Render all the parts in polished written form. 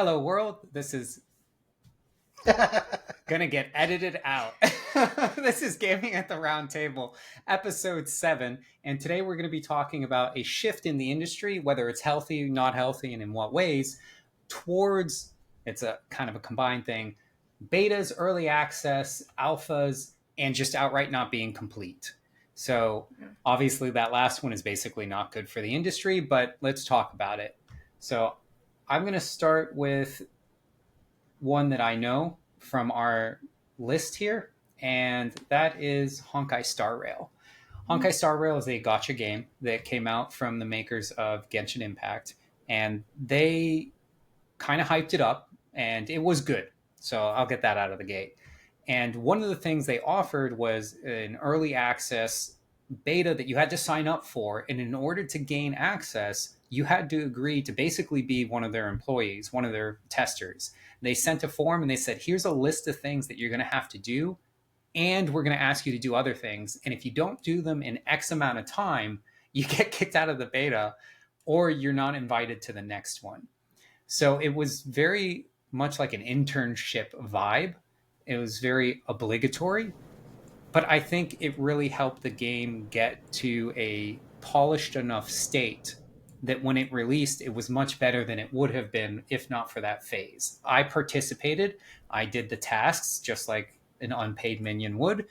Hello, world. This is gonna get edited out. This is Gaming at the Round Table, ep7, and today we're going to be talking about a shift in the industry, whether it's healthy, not healthy, and in what ways, towards it's a kind of a combined thing: betas, early access, alphas, and just outright not being complete. So obviously, that last one is basically not good for the industry, but let's talk about it. So I'm going to start with one that I know from our list here, and that is Honkai Star Rail. Honkai Star Rail is a gacha game that came out from the makers of Genshin Impact, and they kind of hyped it up, and it was good. So I'll get that out of the gate. And one of the things they offered was an early access beta that you had to sign up for. And in order to gain access, you had to agree to basically be one of their employees, one of their testers. They sent a form and they said, here's a list of things that you're going to have to do. And we're going to ask you to do other things. And if you don't do them in X amount of time, you get kicked out of the beta or you're not invited to the next one. So it was very much like an internship vibe. It was very obligatory, but I think it really helped the game get to a polished enough state that when it released, it was much better than it would have been if not for that phase. I participated, I did the tasks just like an unpaid minion would,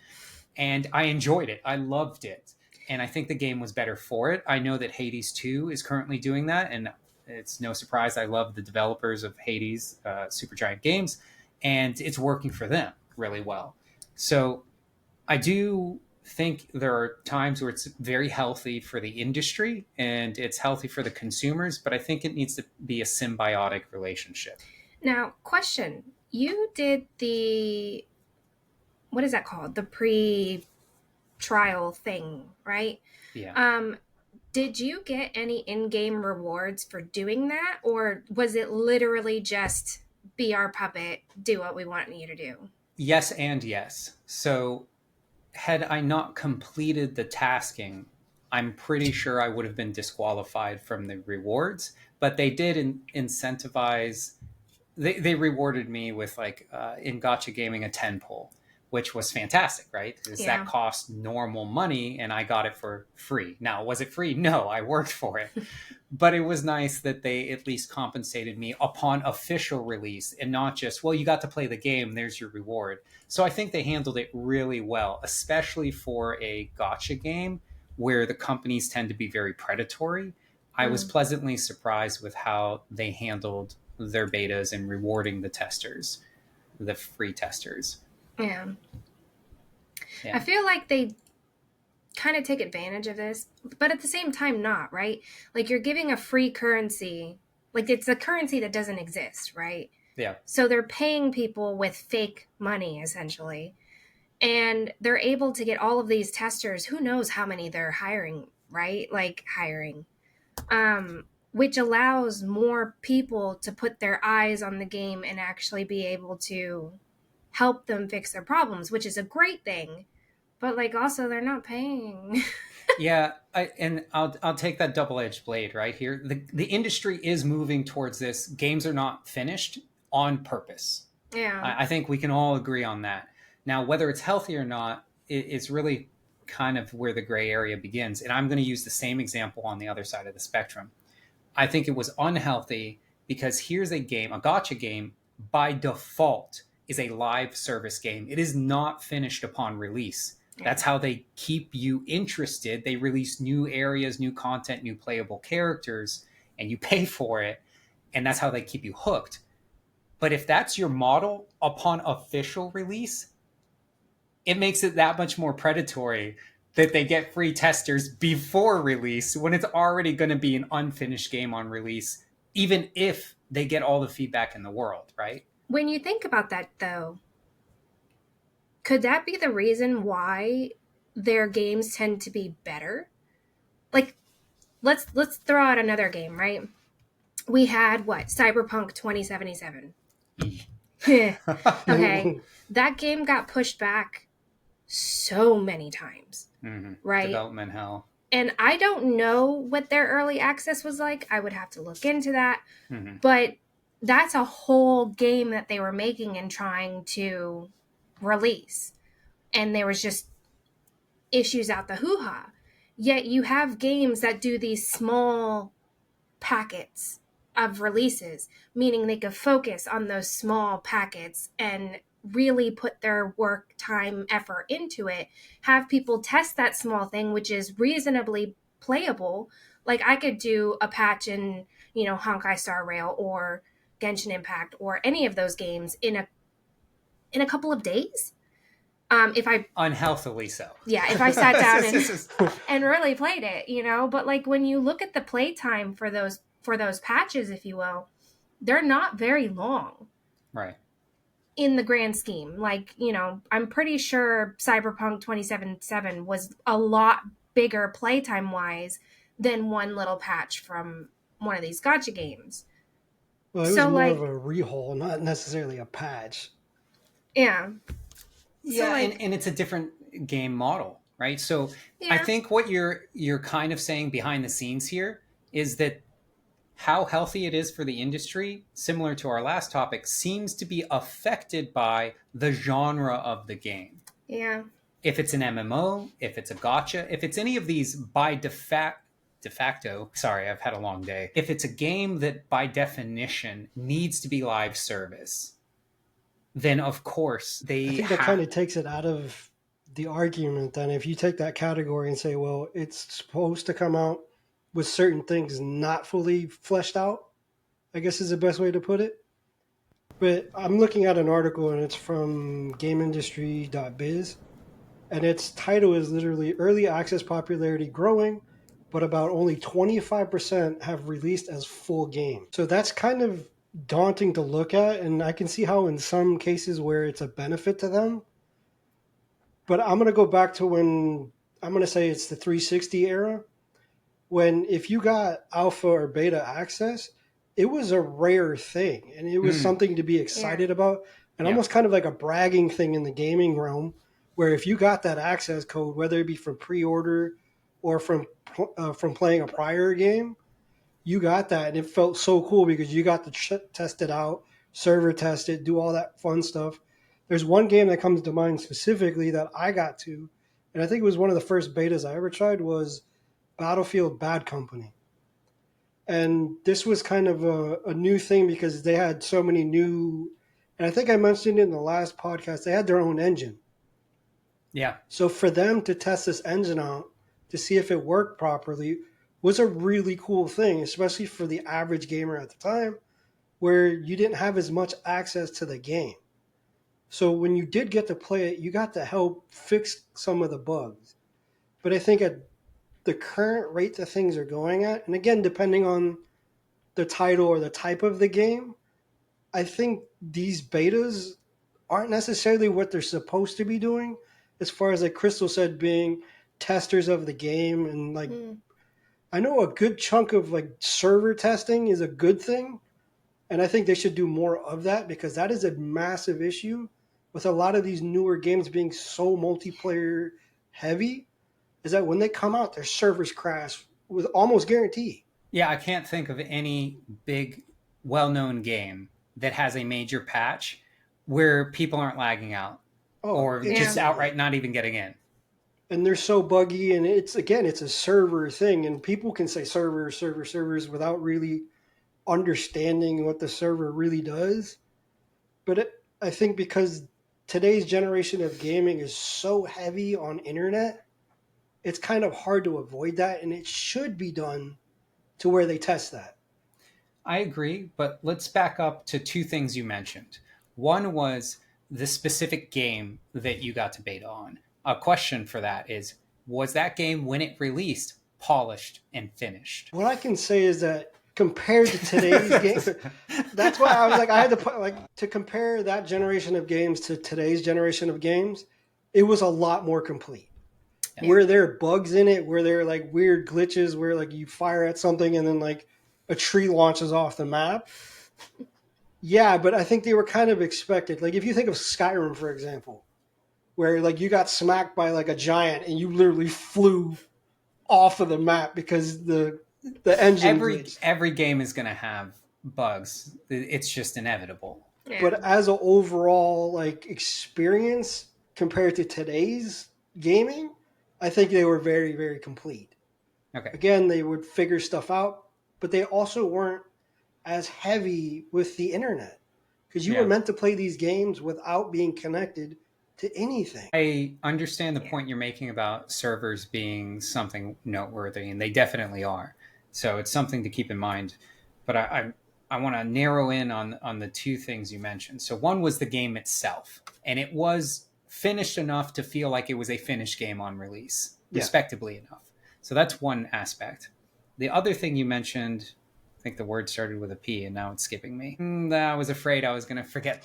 and I enjoyed it. I loved it. And I think the game was better for it. I know that Hades 2 is currently doing that, and it's no surprise. I love the developers of Hades, Supergiant Games, and it's working for them really well. So I do think there are times where it's very healthy for the industry and it's healthy for the consumers, but I think it needs to be a symbiotic relationship. Now, question. You did what is that called? The pre-trial thing, right? Yeah. Did you get any in-game rewards for doing that? Or was it literally just be our puppet, do what we want you to do? Yes and yes. So had I not completed the tasking, I'm pretty sure I would have been disqualified from the rewards. But they did incentivize. They rewarded me with in gotcha gaming a 10 pull, which was fantastic, right? Because that Yeah. cost normal money and I got it for free. Now, was it free? No, I worked for it. But it was nice that they at least compensated me upon official release and not just, well, you got to play the game, there's your reward. So I think they handled it really well, especially for a gotcha game where the companies tend to be very predatory. I was Mm. pleasantly surprised with how they handled their betas and rewarding the testers, the free testers. Yeah. Yeah. I feel like they kind of take advantage of this, but at the same time, not, right? Like you're giving a free currency, like it's a currency that doesn't exist, right? Yeah. So they're paying people with fake money, essentially. And they're able to get all of these testers. Who knows how many they're hiring, right? Like hiring. Which allows more people to put their eyes on the game and actually be able to help them fix their problems, which is a great thing. But like also they're not paying. Yeah, I'll take that double-edged blade right here. The industry is moving towards this. Games are not finished on purpose. Yeah. I think we can all agree on that. Now, whether it's healthy or not, it's really kind of where the gray area begins. And I'm going to use the same example on the other side of the spectrum. I think it was unhealthy because here's a game, a gotcha game, by default is a live service game. It is not finished upon release. That's how they keep you interested. They release new areas, new content, new playable characters, and you pay for it. And that's how they keep you hooked. But if that's your model upon official release, it makes it that much more predatory that they get free testers before release when it's already going to be an unfinished game on release, even if they get all the feedback in the world, right? When you think about that though, could that be the reason why their games tend to be better? Like let's throw out another game, right? We had what? Cyberpunk 2077. Okay. That game got pushed back so many times, Mm-hmm. right? Development hell. And I don't know what their early access was like. I would have to look into that. Mm-hmm. But that's a whole game that they were making and trying to release. And there was just issues out the hoo ha. Yet you have games that do these small packets of releases, meaning they could focus on those small packets and really put their work, time, effort into it, have people test that small thing, which is reasonably playable. Like I could do a patch in, Honkai Star Rail or Genshin Impact or any of those games in a couple of days. If I Unhealthily so. Yeah, if I sat down and This is and really played it, but like when you look at the playtime for those patches, if you will, they're not very long right. in the grand scheme. Like, I'm pretty sure Cyberpunk 2077 was a lot bigger playtime wise than one little patch from one of these gotcha games. Well, it was So more of like, a rehaul, not necessarily a patch. yeah. So Yeah, like, and it's a different game model, right? So I yeah. think what you're kind of saying behind the scenes here is that how healthy it is for the industry, similar to our last topic, seems to be affected by the genre of the game. Yeah. If it's an MMO, if it's a gotcha, if it's any of these by de facto, sorry, I've had a long day. If it's a game that by definition needs to be live service, then of course I they think that kind have. of takes it out of the argument then. If you take that category and say, well, it's supposed to come out with certain things not fully fleshed out, I guess is the best way to put it. But I'm looking at an article and it's from GameIndustry.biz, and its title is literally Early Access Popularity Growing, but about only 25% have released as full game. So that's kind of daunting to look at, and I can see how in some cases where it's a benefit to them. But I'm going to go back to when I'm going to say it's the 360 era, when if you got alpha or beta access, it was a rare thing and it was Mm, something to be Yeah. excited about, and yeah. almost kind of like a bragging thing in the gaming realm, where if you got that access code, whether it be from pre-order or from playing a prior game, you got that, and it felt so cool because you got to test it out, server test it, do all that fun stuff. There's one game that comes to mind specifically that I got to, and I think it was one of the first betas I ever tried, was Battlefield Bad Company. And this was kind of a new thing because they had so many new, and I think I mentioned it in the last podcast, they had their own engine. Yeah. So for them to test this engine out to see if it worked properly was a really cool thing, especially for the average gamer at the time, where you didn't have as much access to the game. So when you did get to play it, you got to help fix some of the bugs. But I think at the current rate that things are going at, and again, depending on the title or the type of the game, I think these betas aren't necessarily what they're supposed to be doing, as far as like Crystal said, being testers of the game. And like, Mm. I know a good chunk of like server testing is a good thing, and I think they should do more of that because that is a massive issue with a lot of these newer games being so multiplayer heavy, is that when they come out, their servers crash with almost guarantee. Yeah, I can't think of any big, well known game that has a major patch where people aren't lagging out Oh, or just Yeah. instantly. outright not even getting in. And they're so buggy, and it's again, it's a server thing, and people can say servers without really understanding what the server really does. But I think because today's generation of gaming is so heavy on internet, it's kind of hard to avoid that, and it should be done to where they test that. I agree, but let's back up to two things you mentioned. One was the specific game that you got to beta on. A question for that is, was that game when it released polished and finished? What I can say is that compared to today's game, that's why I was like, I had to put like to compare that generation of games to today's generation of games. It was a lot more complete. Yeah. Were there bugs in it? Were there like weird glitches where like you fire at something and then like a tree launches off the map? Yeah, but I think they were kind of expected. Like if you think of Skyrim, for example, where like you got smacked by like a giant and you literally flew off of the map because the engine every glitched. every game is going to have bugs. It's just inevitable. Yeah. But as an overall like experience compared to today's gaming, I think they were very, very complete. Okay. Again, they would figure stuff out, but they also weren't as heavy with the internet because you were Yeah. meant to play these games without being connected to anything. I understand the Yeah. point you're making about servers being something noteworthy, and they definitely are. So it's something to keep in mind. But I want to narrow in on the two things you mentioned. So one was the game itself, and it was finished enough to feel like it was a finished game on release, Yeah. respectably enough. So that's one aspect. The other thing you mentioned, I think the word started with a P, and now it's skipping me. I was afraid I was going to forget.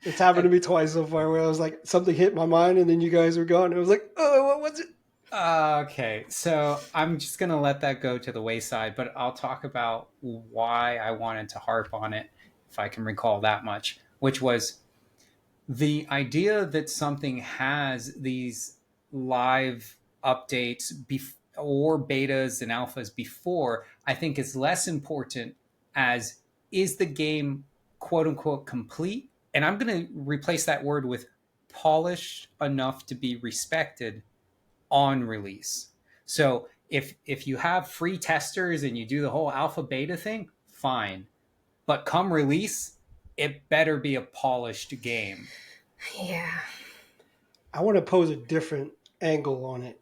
It's happened to me twice so far where I was like, something hit my mind and then you guys were gone. And I was like, oh, what was it? Okay, so I'm just going to let that go to the wayside, but I'll talk about why I wanted to harp on it, if I can recall that much, which was the idea that something has these live updates or betas and alphas before, I think is less important as is the game quote unquote complete? And I'm going to replace that word with polished enough to be respected on release. So if you have free testers and you do the whole alpha beta thing, fine. But come release, it better be a polished game. Yeah. I want to pose a different angle on it.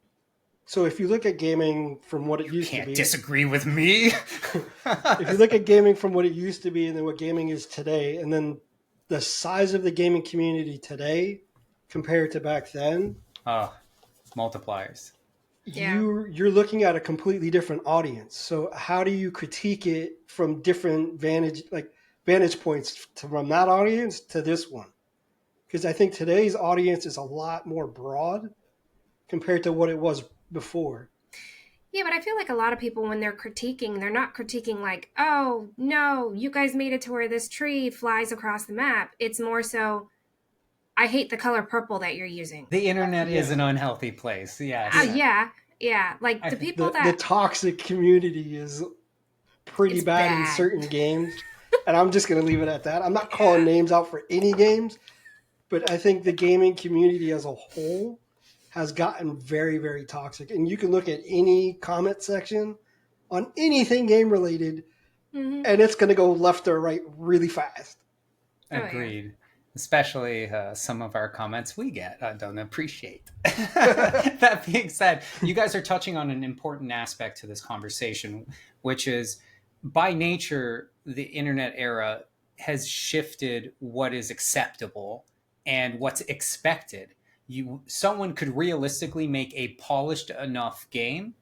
So if you look at gaming from what it used to Can't be, disagree with me. if you look at gaming from what it used to be and then what gaming is today, and then the size of the gaming community today compared to back then, Oh, multipliers. Yeah. you're looking at a completely different audience. So how do you critique it from different vantage points from that audience to this one? Because I think today's audience is a lot more broad compared to what it was before. Yeah, but I feel like a lot of people, when they're critiquing, they're not critiquing like, oh, no, you guys made it to where this tree flies across the map. It's more so, I hate the color purple that you're using. The internet is Yeah. an unhealthy place. Yes. Yeah. Yeah. Yeah. Like I the think people The that toxic community is pretty it's bad in bad. certain games. And I'm just going to leave it at that. I'm not calling names out for any games, but I think the gaming community as a whole has gotten very, very toxic. And you can look at any comment section on anything game related, Mm-hmm. and it's going to go left or right really fast. Oh, yeah. agreed. Especially some of our comments we get, I don't appreciate. That being said, you guys are touching on an important aspect to this conversation, which is by nature, the internet era has shifted what is acceptable and what's expected. Someone could realistically make a polished enough game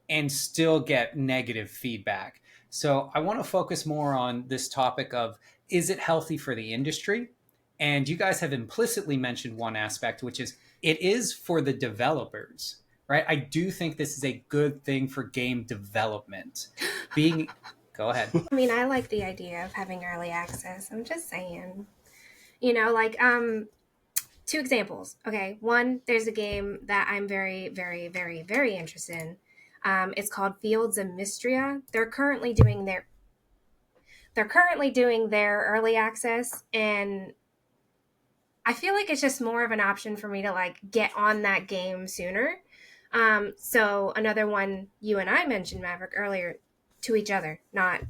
and still get negative feedback. So I want to focus more on this topic of, is it healthy for the industry? And you guys have implicitly mentioned one aspect, which is it is for the developers, right? I do think this is a good thing for game development. Go ahead. I mean, I like the idea of having early access. I'm just saying. You know, like two examples. Okay, one, there's a game that I'm very, very, very, very interested in. It's called Fields of Mystria. They're currently doing their early access, and I feel like it's just more of an option for me to like get on that game sooner. So another one you and I mentioned, Maverick, earlier to each other, not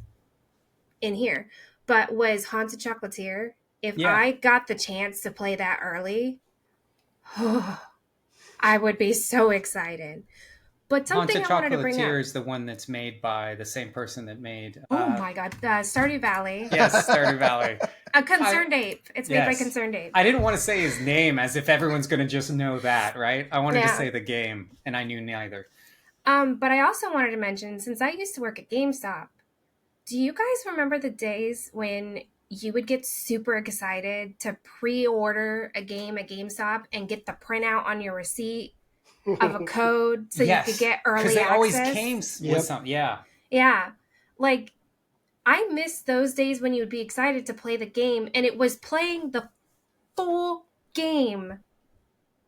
in here, but was Haunted Chocolatier. If Yeah. I got the chance to play that early, I would be so excited. But something Haunted I wanted to bring up. Chocolatier is the one that's made by the same person that made. Oh my god, Stardew Valley. Yes, Stardew Valley. A Concerned Ape. It's made by Yes. Concerned Ape. I didn't want to say his name as if everyone's going to just know that, right? I wanted to Yeah. say the game, and I knew neither. But I also wanted to mention, since I used to work at GameStop, do you guys remember the days when you would get super excited to pre-order a game at GameStop and get the printout on your receipt of a code so Yes, you could get because early they access? always came Yep. with something. Yeah. Yeah. Like, I miss those days when you would be excited to play the game and it was playing the full game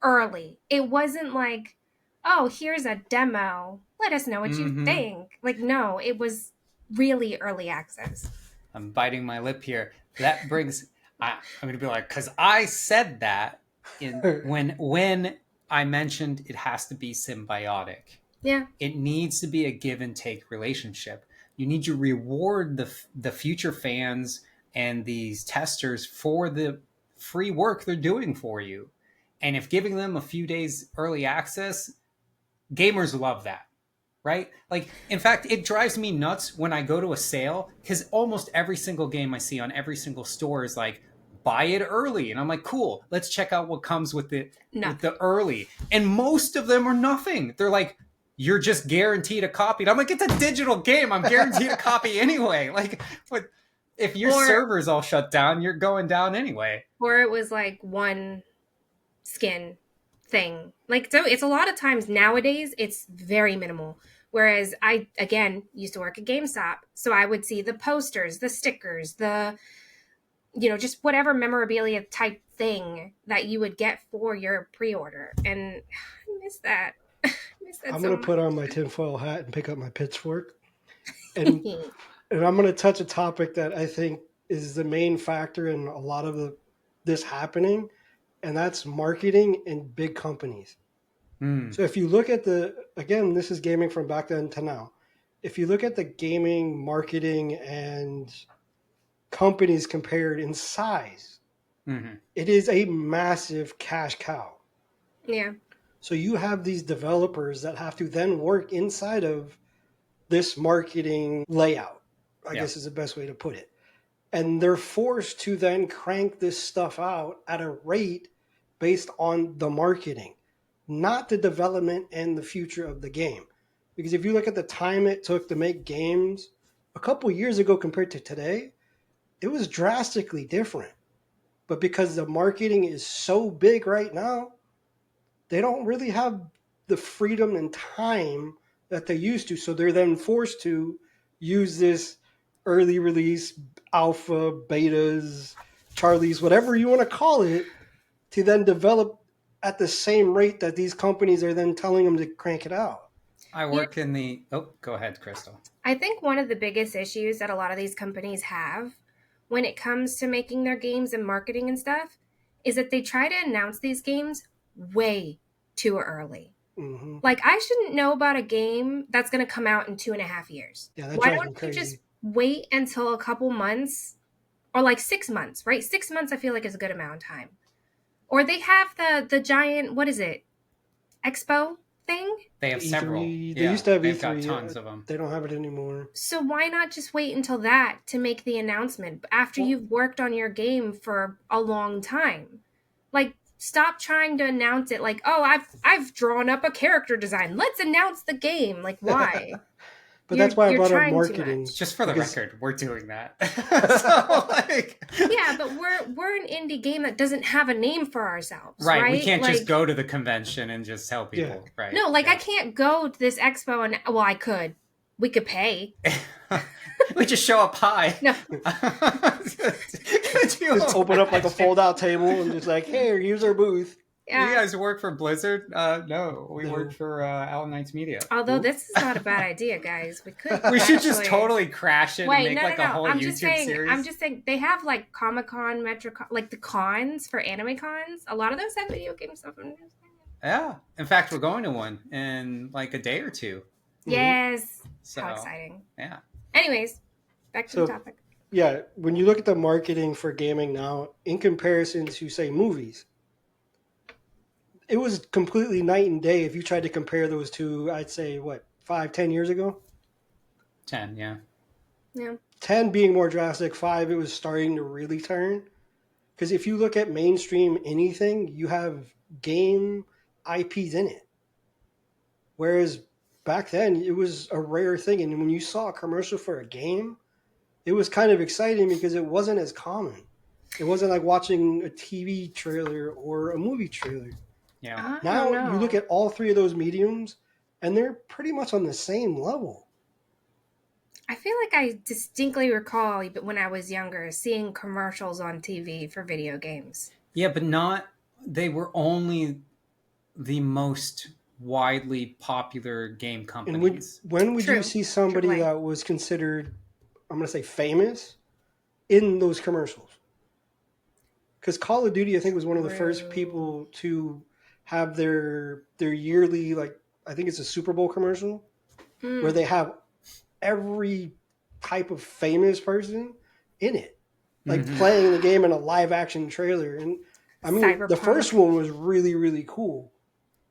early. It wasn't like, oh, here's a demo. Let us know what you Mhm. think. Like, no, it was really early access. I'm biting my lip here. That brings. I'm going to be like, because I said that when I mentioned it has to be symbiotic. Yeah. It needs to be a give and take relationship. You need to reward the future fans and these testers for the free work they're doing for you. And if giving them a few days early access, gamers love that, right? Like, in fact, it drives me nuts when I go to a sale because almost every single game I see on every single store is like, buy it early, and I'm like, cool, let's check out what comes with the early, and most of them are nothing. They're like, you're just guaranteed a copy, and I'm like, it's a digital game, I'm guaranteed a copy anyway. Like, what if your server's all shut down, you're going down anyway. Or it was like one skin thing. Like, so it's a lot of times nowadays it's very minimal. Whereas I, again, used to work at GameStop, so I would see the posters, the stickers, the, just whatever memorabilia type thing that you would get for your pre-order. And I miss that. I'm going to put on my tinfoil hat and pick up my pitchfork. And I'm going to touch a topic that I think is the main factor in a lot of this happening, and that's marketing in big companies. So if you look at again, this is gaming from back then to now. If you look at the gaming marketing and companies compared in size, it is a massive cash cow. Yeah. So you have these developers that have to then work inside of this marketing layout, I guess is the best way to put it. And they're forced to then crank this stuff out at a rate based on the marketing, not the development and the future of the game. Because if you look at the time it took to make games a couple years ago compared to today, it was drastically different. But because the marketing is so big right now, they don't really have the freedom and time that they used to. So they're then forced to use this early release, alpha, betas, Charlies, whatever you want to call it, to then develop at the same rate that these companies are then telling them to crank it out. I work in the... Oh, go ahead, Crystal. I think one of the biggest issues that a lot of these companies have when it comes to making their games and marketing and stuff is that they try to announce these games way too early. Mm-hmm. Like, I shouldn't know about a game that's going to come out in 2.5 years. Yeah, that Why drives me don't crazy. you just wait until a couple months or like 6 months, right? 6 months I feel like is a good amount of time. Or they have the giant, what is it, expo thing? They have several. They Yeah, used to have they've E3. got tons of them. They don't have it anymore. So why not just wait until that to make the announcement after you've worked on your game for a long time? Like, stop trying to announce it like, oh, I've drawn up a character design. Let's announce the game. Like, why? But that's why I brought up trying too marketing. much. Just for the record, we're doing that. So, like, Yeah, but we're an indie game that doesn't have a name for ourselves, right? We can't like, just go to the convention and just tell people, right? No, like, Yeah. I can't go to this expo and, well, I could. We could pay. We just show up high. No. Just open up like a fold-out table and just like, hey, here's our booth. Yeah. You guys work for Blizzard? No, we No. work for Allen Knights Media. Although this is not a bad idea, guys. We could. We should just actually- totally crash it and make like a whole I'm YouTube just saying, series. I'm just saying they have like Comic-Con, MetroCon, like the cons for anime cons. A lot of those have video game stuff. Yeah. In fact, we're going to one in like a day or two. Yes. So, How exciting. Yeah. Anyways, back to the topic. Yeah, when you look at the marketing for gaming now, in comparison to, say, movies, it was completely night and day if you tried to compare those two, I'd say, 5-10 years ago? 10, yeah. Yeah. 10 being more drastic, 5, it was starting to really turn. Because if you look at mainstream anything, you have game IPs in it. Whereas back then, it was a rare thing. And when you saw a commercial for a game, it was kind of exciting because it wasn't as common. It wasn't like watching a TV trailer or a movie trailer. Yeah. Now you look at all three of those mediums, and they're pretty much on the same level. I feel like I distinctly recall when I was younger seeing commercials on TV for video games. Yeah, but they were only the most widely popular game And companies. when would you True. see somebody AAA. that was considered, I'm going to say, famous in those commercials? Because Call of Duty, I think, was one of the first True. people to have their yearly, like, I think it's a Super Bowl commercial where Mm. they have every type of famous person in it, like Hmm. playing the game in a live action trailer. And I mean, the first Cyberpunk. one was really, really cool.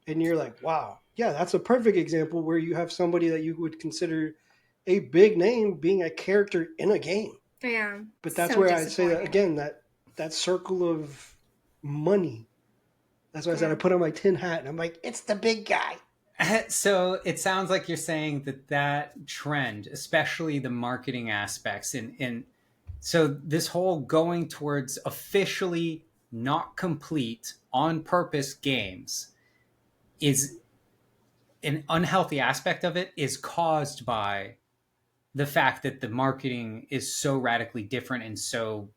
And you're like, wow, yeah, that's a perfect example where you have somebody that you would consider a big name being a character in a game. Yeah. But that's So where I'd say that disappointing. again, that circle of money. That's why I said I Yeah. put on my tin hat and I'm like, it's the big guy. So it sounds like you're saying that that trend, especially the marketing aspects, and so this whole going towards officially not complete on purpose games is an unhealthy aspect of it is caused by the fact that the marketing is so radically different and so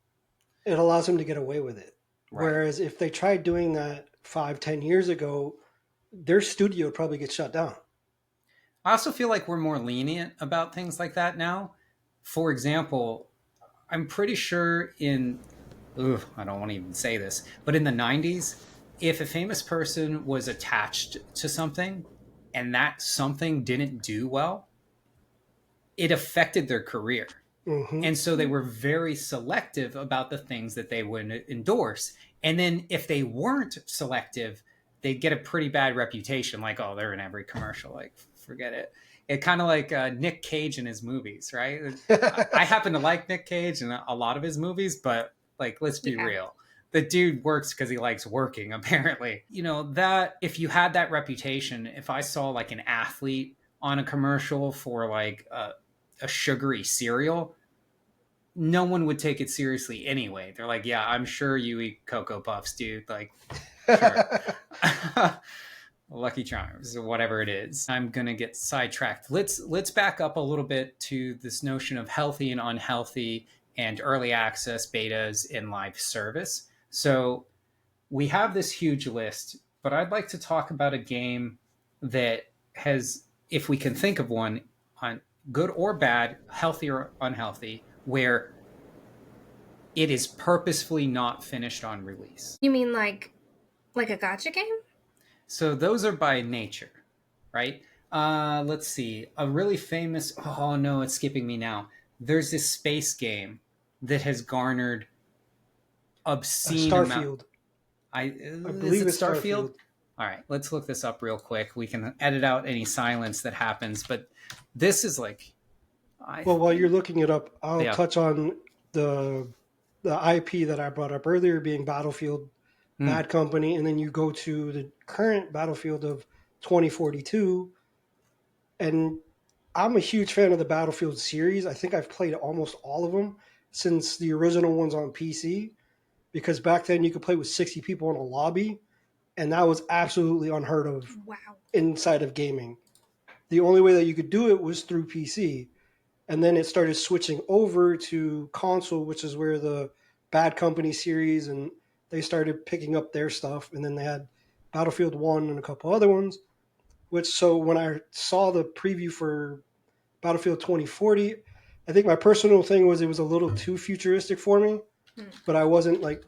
It allows them to get away with it. right. Whereas if they tried doing that 5, 10 years ago, their studio would probably get shut down. I also feel like we're more lenient about things like that now. For example, I'm pretty sure in, ugh, I don't want to even say this, but in the 90s, if a famous person was attached to something and that something didn't do well, it affected their career. Hmm. And so they were very selective about the things that they would endorse. And then if they weren't selective, they'd get a pretty bad reputation like, oh, they're in every commercial. Like, forget it. It kind of like Nick Cage in his movies, right? I happen to like Nick Cage and a lot of his movies, but like, let's be Yeah. real. The dude works because he likes working, apparently. You know, that if you had that reputation, if I saw like an athlete on a commercial for like a sugary cereal, no one would take it seriously anyway. They're like, yeah, I'm sure you eat Cocoa Puffs, dude. Like, sure. Lucky Charms or whatever it is. I'm gonna get sidetracked. Let's back up a little bit to this notion of healthy and unhealthy and early access betas in live service. So we have this huge list, but I'd like to talk about a game that has, if we can think of one, on good or bad, healthy or unhealthy, where it is purposefully not finished on release. You mean like a gotcha game? So those are by nature, right? Let's see. A really famous, oh no, it's skipping me now. There's this space game that has garnered obscene amount. Starfield. I Is believe it it's Starfield? Starfield. All right, let's look this up real quick. We can edit out any silence that happens, but this is like, I Well, while you're think, looking it up, I'll yeah. touch on the the IP that I brought up earlier being Battlefield Hmm. Bad Company, and then you go to the current Battlefield of 2042. And I'm a huge fan of the Battlefield series. I think I've played almost all of them since the original ones on PC, because back then you could play with 60 people in a lobby, and that was absolutely unheard of Wow. inside of gaming. The only way that you could do it was through PC. And then it started switching over to console, which is where the Bad Company series and they started picking up their stuff. And then they had Battlefield 1 and a couple other ones. Which, so when I saw the preview for Battlefield 2040, I think my personal thing was it was a little too futuristic for me, Hmm. but I wasn't like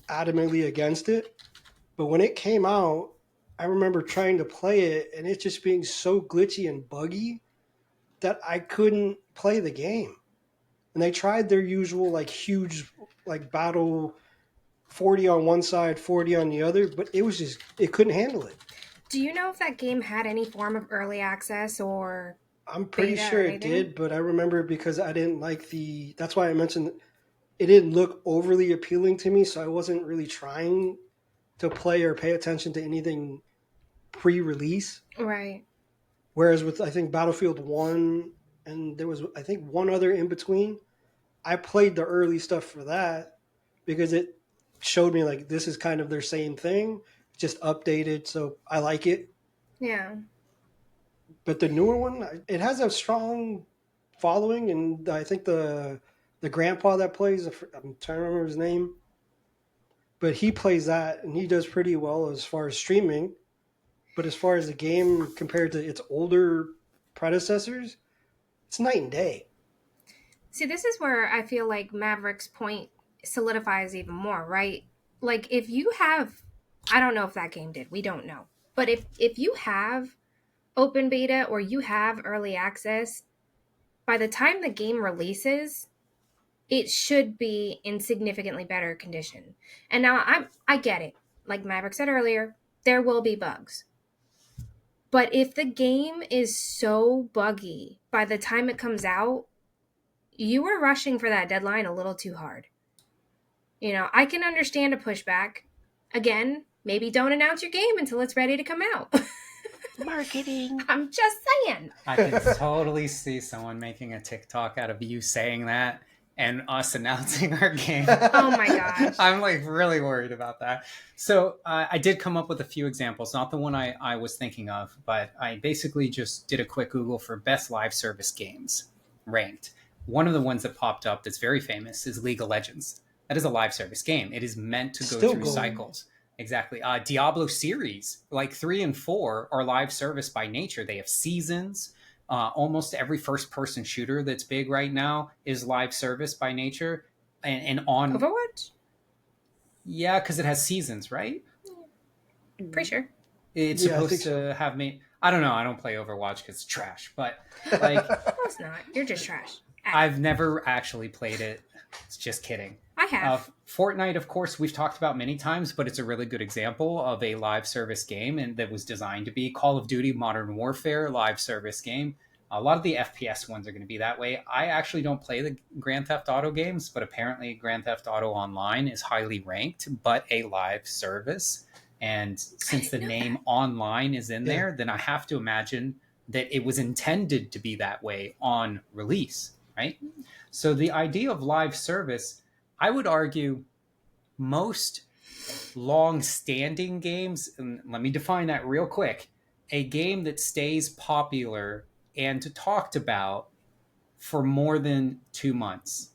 adamantly against it. But when it came out, I remember trying to play it and it just being so glitchy and buggy that I couldn't play the game. And they tried their usual like huge like battle 40 on one side, 40 on the other, but it was just it couldn't handle it. Do you know if that game had any form of early access or I'm pretty beta or sure it anything? did, but I remember because I didn't like the that's why I mentioned it didn't look overly appealing to me, so I wasn't really trying to play or pay attention to anything pre-release. Right. Whereas with I think Battlefield 1 and there was I think one other in between, I played the early stuff for that because it showed me like this is kind of their same thing, just updated. So I like it. Yeah. But the newer one, it has a strong following, and I think the grandpa that plays, I'm trying to remember his name, but he plays that and he does pretty well as far as streaming. But as far as the game compared to its older predecessors, it's night and day. See, this is where I feel like Maverick's point solidifies even more, right? Like if you have, I don't know if that game did, we don't know. But if you have open beta or you have early access, by the time the game releases, it should be in significantly better condition. And now I get it. Like Maverick said earlier, there will be bugs. But if the game is so buggy by the time it comes out, you were rushing for that deadline a little too hard. You know, I can understand a pushback. Again, maybe don't announce your game until it's ready to come out. Marketing. I'm just saying. I can totally see someone making a TikTok out of you saying that and us announcing our game. Oh my gosh. I'm like really worried about that. So I did come up with a few examples, not the one I was thinking of, but I basically just did a quick Google for best live service games ranked. One of the ones that popped up that's very famous is League of Legends. That is a live service game. It is meant to go Still through going. cycles. Exactly. Diablo series, like 3 and 4, are live service by nature. They have seasons. Almost every first-person shooter that's big right now is live service by nature. And on Overwatch? Yeah, because it has seasons, right? Pretty sure. It's Yeah, I supposed think to so. have me. I don't know. I don't play Overwatch because it's trash. But like, No, it's not. You're just trash. I've never actually played it. It's just kidding. I have. Fortnite, of course, we've talked about many times, but it's a really good example of a live service game and that was designed to be. Call of Duty Modern Warfare live service game. A lot of the FPS ones are going to be that way. I actually don't play the Grand Theft Auto games, but apparently Grand Theft Auto Online is highly ranked, but a live service. And since the name online is in there, then I have to imagine that it was intended to be that way on release, right? So the idea of live service, I would argue most long-standing games, and let me define that real quick, a game that stays popular and talked about for more than 2 months,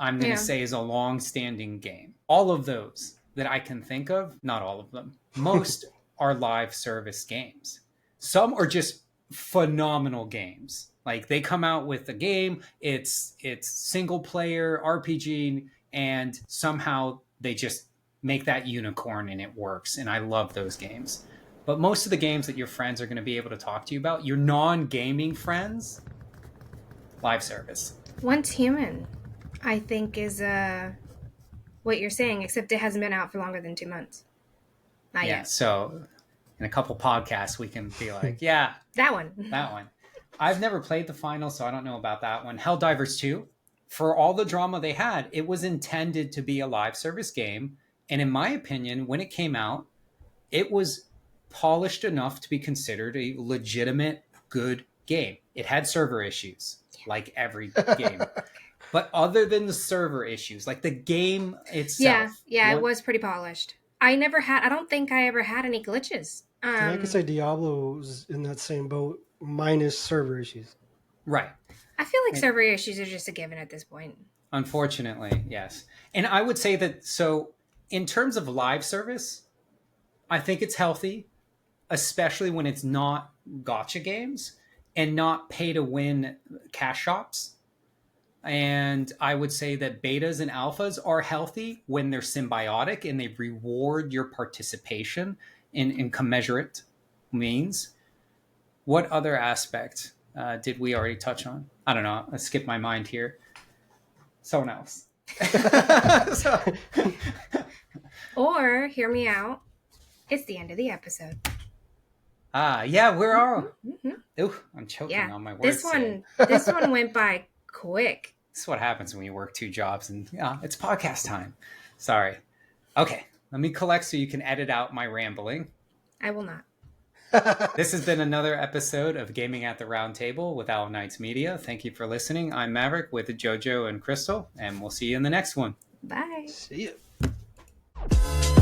I'm going to say is a long-standing game. All of those that I can think of, not all of them, most are live service games. Some are just phenomenal games. Like they come out with a game, it's single player RPG, and somehow they just make that unicorn and it works. And I love those games. But most of the games that your friends are going to be able to talk to you about, your non-gaming friends, live service. Once Human, I think, is what you're saying, except it hasn't been out for longer than 2 months. Not yet. So in a couple podcasts, we can be like, yeah, that one. I've never played the final, so I don't know about that one. Helldivers 2, for all the drama they had, it was intended to be a live service game. And in my opinion, when it came out, it was polished enough to be considered a legitimate, good game. It had server issues, like every game. But other than the server issues, like the game itself. Yeah, it was pretty polished. I don't think I ever had any glitches. And I could say Diablo's in that same boat, minus server issues. Right. I feel like server issues are just a given at this point. Unfortunately, yes. And I would say that, so in terms of live service, I think it's healthy, especially when it's not gacha games and not pay to win cash shops. And I would say that betas and alphas are healthy when they're symbiotic and they reward your participation in commensurate means. What other aspect did we already touch on? I don't know. I skipped my mind here. Someone else. Or, hear me out, it's the end of the episode. Yeah, where are we? Mm-hmm. Ooh, I'm choking on my words. This one went by quick. This is what happens when you work 2 jobs and it's podcast time. Sorry. Okay, let me collect so you can edit out my rambling. I will not. This has been another episode of Gaming at the Round Table with Owl Knights Media. Thank you for listening. I'm Maverick with JoJo and Crystal, and we'll see you in the next one. Bye. See ya.